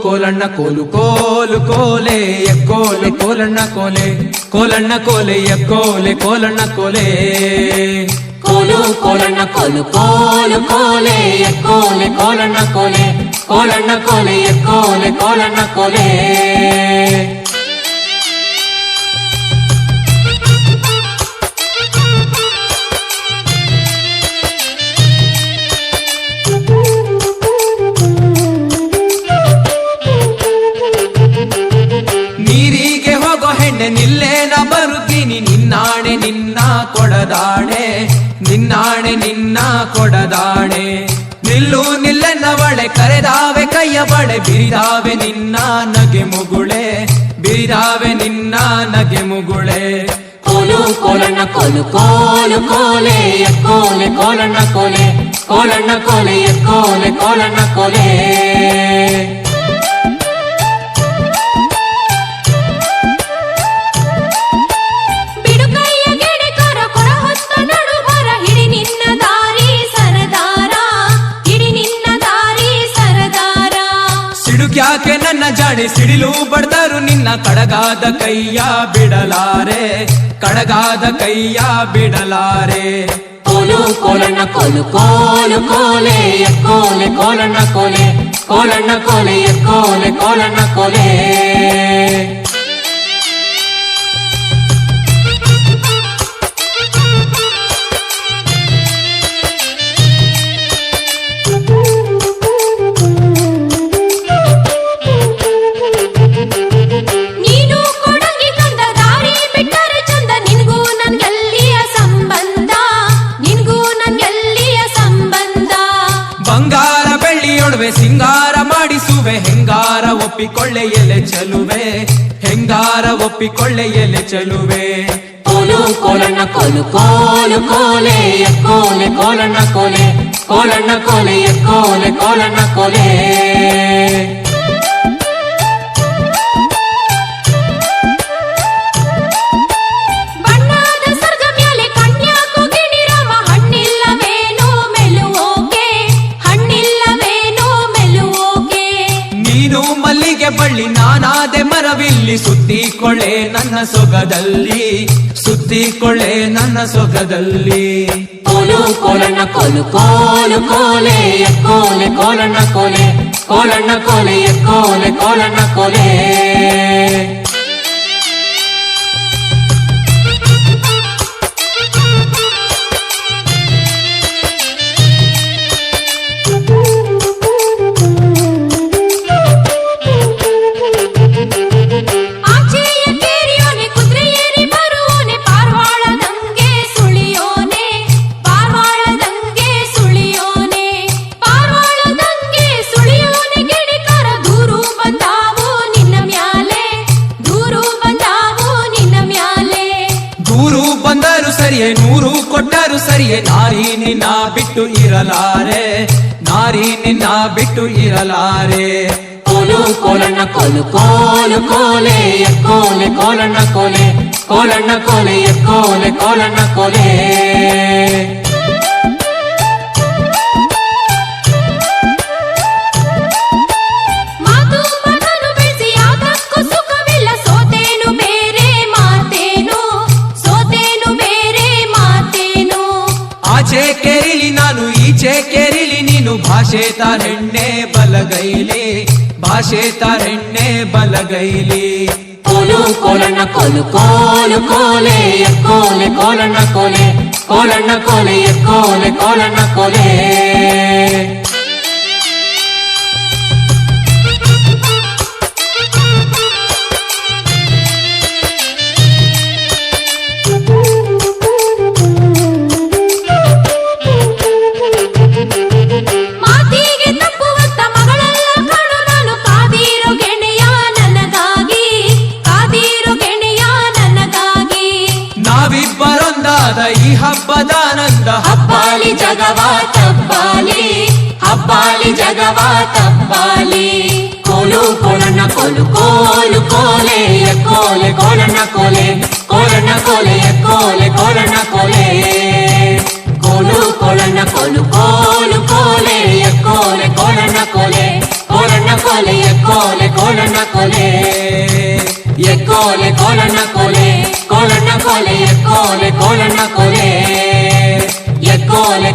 ಕೋಲಣ್ಣ ಕೋಲು ಕೋಲು ಕೋಲೆ ಎಕ್ಕೋಲೆ ಕೋಲಣ್ಣ ಕೋಲೆ ಕೋಲಣ್ಣ ಕೋಲೆ ಎಕ್ಕೋಲೆ ಕೋಲಣ್ಣ ಕೋಲೆ ಕೋಲು ಕೋಲಣ್ಣ ಕೋಲು ಕೋಲು ಕೋಲೆ ಎಕ್ಕೋಲೆ ಕೋಲಣ್ಣ ಕೋಲೆ ಕೋಲಣ್ಣ ಕೋಲೆ ಎಕ್ಕೋಲೆ ಕೋಲಣ್ಣ ಕೋಲೆ ನೀರಿಗೆ ಹೋಗೋ ಹೆಣ್ಣೆ ನಿಲ್ಲೇನ ಬರುತ್ತೀನಿ ನಿನ್ನಾಣೆ ನಿನ್ನ ಕೊಡದಾಣೆ ನಿನ್ನಾಣೆ ನಿನ್ನ ಕೊಡದಾಣೆ ನಿಲ್ಲು ನಿಲ್ಲೆನ್ನವಳೆ ಕರೆದಾವೆ ಕೈಯ ಬಳೆ ಬಿರಿದಾವೆ ನಿನ್ನ ನಗೆ ಮುಗುಳೆ ಬಿರಿದಾವೆ ನಿನ್ನ ನಗೆ ಮುಗುಳೆ ಕೋಲು ಕೋಲಣ್ಣ ಕೋಲು ಕೋಲು ಕೋಲೆ ಎಕ್ಕೋಲೆ ಕೋಲಣ್ಣ ಕೋಲೆ ಕೋಲಣ್ಣ ಕೋಲೆ ಎಕ್ಕೋಲೆ ಕೋಲಣ್ಣ ಕೋಲೆ ಯಾಕೆ ನನ್ನ ಜಾಡಿ ಸಿಡಿಲು ಬಡ್ದರು ನಿನ್ನ ಕಡಗಾದ ಕೈಯ ಬಿಡಲಾರೆ ಕಡಗಾದ ಕೈಯ ಬಿಡಲಾರೆ ಕೋಲು ಕೋಲಣ್ಣ ಕೋಲು ಕೋಲು ಕೋಲೆ ಎಕ್ಕೋಲೆ ಕೋಲಣ್ಣ ಕೋಲೆ ಕೋಲಣ್ಣ ಕೋಲೆ ಎಕ್ಕೋಲೆ ಕೋಲಣ್ಣ ಕೋಲೆ ಸಿಂಗಾರ ಮಾಡಿಸುವೆ ಹೆಂಗಾರ ಒಪ್ಪಿಕೊಳ್ಳೆ ಎಲೆ ಚೆಲುವೆ ಹೆಂಗಾರ ಒಪ್ಪಿಕೊಳ್ಳೆ ಎಲೆ ಚೆಲುವೆ ಕೋಲು ಕೋಲಣ್ಣ ಕೋಲು ಕೋಲು ಕೋಲೆ ಎಕ್ಕೋಲೆ ಕೋಲಣ್ಣ ಕೋಲೆ ಕೋಲಣ್ಣ ಕೋಲೆ ಎಕ್ಕೋಲೆ ಕೋಲಣ್ಣ ಕೋಲೆ ಬಳ್ಳಿ ನಾನಾದೆ ಮರವಿಲ್ಲಿ ಸುತ್ತಿಕೊಳ್ಳೆ ನನ್ನ ಸೊಗದಲ್ಲಿ ಸುತ್ತಿಕೊಳ್ಳೆ ನನ್ನ ಸೊಗದಲ್ಲಿ ಕೋಲು ಕೋಲಣ್ಣ ಕೋಲು ಕೋಲು ಕೋಲೆ ಎಕ್ಕೋಲೆ ಕೋಲಣ್ಣ ಕೋಲೆ ಕೋಲಣ್ಣ ಕೋಲೆ ಎಕ್ಕೋಲೆ ಕೋಲಣ್ಣ ಕೋಲೆ ಸರಿಯೇ ನೂರು ಕೊಟ್ಟರು ಸರಿಯೇ ನಾರಿ ನಿನ್ನ ಬಿಟ್ಟು ಇರಲಾರೆ ನಾರಿ ನಿನ್ನ ಬಿಟ್ಟು ಇರಲಾರೆ ಕೋಲು ಕೋಲಣ್ಣ ಕೋಲು ಕೋಲು ಕೋಲೆ ಎಕ್ಕೋಲೆ ಕೋಲಣ್ಣ ಕೋಲೆ ಕೋಲಣ್ಣ ಕೋಲೆ ಎಕ್ಕೋಲೆ ಕೋಲಣ್ಣ ಕೋಲೆ ಆಚೆ ಕೇರಿಲಿ ನಾನು ಈಚೆ ಕೇರಿಲಿ ನೀನು ಭಾಷೆ ತಾರೆಣ್ಣೆ ಬಲಗೈಲಿ ಭಾಷೆ ತಾರೆಣ್ಣೆ ಬಲಗೈಲಿ ಕೋಲು ಕೋಲಣ್ಣ ಕೋಲು ಕೋಲು ಕೋಲೆ ಎಕ್ಕೋಲೆ ಕೋಲಣ್ಣ ಕೋಲೆ ಕೋಲಣ್ಣ ಕೋಲೆ ಎಕ್ಕೋಲೆ ಕೋಲಣ್ಣ ಕೋಲೆ ಮಾತಿಗೆ ತಪ್ಪುವಂತ ನಮ್ಮದಾದ ಈ ಹಬ್ಬದ ಆನಂದ ಹಬ್ಬಾಲಿ ಜಗವಾ ತಬ್ಬಾಲಿ ಹಬ್ಬಾಲಿ ಜಗವಾ ತಬ್ಬಾಲಿ ಕೋಲು ಕೋಲಣ್ಣ ಕೋಲು ಕೋಲು ಕೋಲೆ ಕೋಲೆ ಕೋಲಣ್ಣ ಕೋಲೆ ಕೋಲಣ್ಣ ಕೋಲೆ ಕೋಲೆ ಕೋಲಣ್ಣ ಕೋಲೆ ಕೋಲು ಕೋಲಣ್ಣ ಕೋಲು ಕೋಲು ಕೋಲೆ ಕೋಲೆ ಕೋಲಣ್ಣ ಕೋಲೆ ಕೋಲಣ್ಣ ಕೋಲೆ ಕೋಲೆ ಕೋಲಣ್ಣ ಕೋಲೆ ಕೋಲೆ ಕೋಲಣ್ಣ ಕೋಲೆ ಕೋಲಣ್ಣ ಕೋಲೆ ಕೋಲೆ ಕೋಲಣ್ಣ ಕೋಲೆ ಕೋಲೆ